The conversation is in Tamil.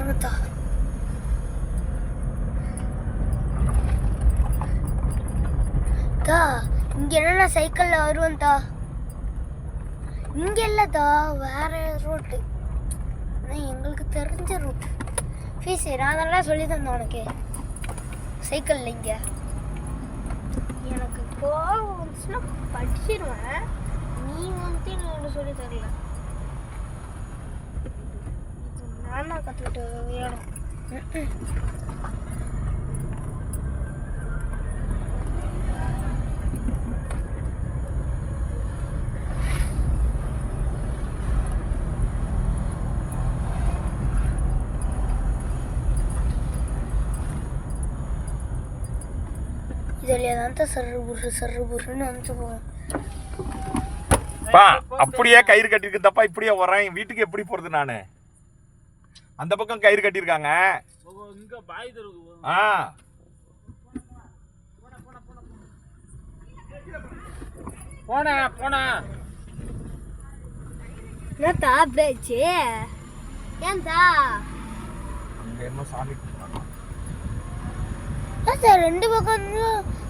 பாருங்கத்தா. தா இங்க என்னன்னா சைக்கிள்ல வருவேன் தா. இங்க இல்லதா, வேற ரூட்டு. எங்களுக்கு தெரிஞ்ச ரூட். ஃபீஸ் நான் தான் சொல்லி தந்தேன் உனக்கு. சைக்கிள்ல இங்க எனக்கு கோவம் வந்துச்சுன்னா படிச்சிருவேன். நீ வந்து எனக்கு சொல்லி தரல. நானா கற்றுக்கிட்டு வேணும். இதுலயே தான் சர்ரு புருன்னு வந்து போவோம். அப்படியே கயிறு கட்டிருக்கு தப்பா. இப்படியே வரேன் வீட்டுக்கு எப்படி போறது? நானு அந்த பக்கம் கயிறு கட்டியிருக்காங்க. போனா என்னத்தா பேச்சு? ஏன்தா என்ன சாமி ரெண்டு பக்கம்